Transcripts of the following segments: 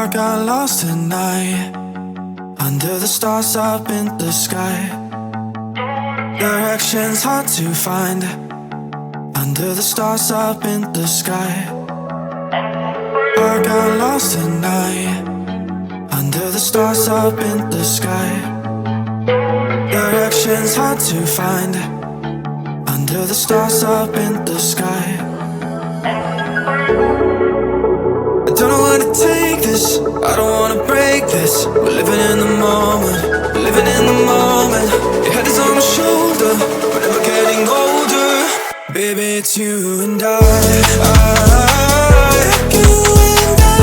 I got lost tonight, under the stars up in the sky. Directions hard to find, under the stars up in the sky. I got lost tonight, under the stars up in the sky. Directions hard to find, under the stars up in the sky. I don't know where to take this, I don't wanna break this. We're living in the moment, we're living in the moment. Your head is on my shoulder, we're never getting older. Baby, it's you and I. You and I.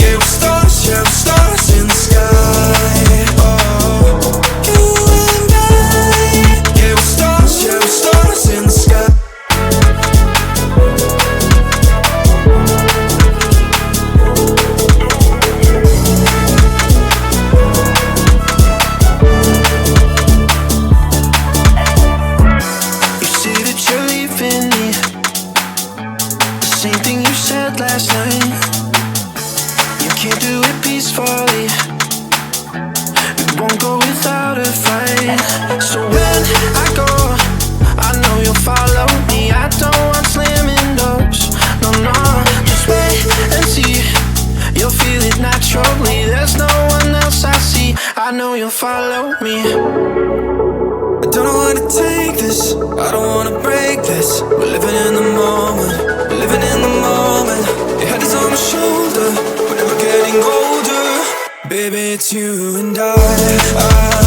Yeah, we're stars in the sky. Oh, you and I. Yeah, we're stars in the sky. Same thing you said last night. You can't do it peacefully. It won't go without a fight. So when I go, I know you'll follow me. I don't want slamming doors. No, no, just wait and see. You'll feel it naturally. There's no one else I see. I know you'll follow me. I don't know where to take this, I don't wanna break this. We're living in the moment, we're living in the moment. Your head is on my shoulder, we're never getting older. Baby, it's you and I.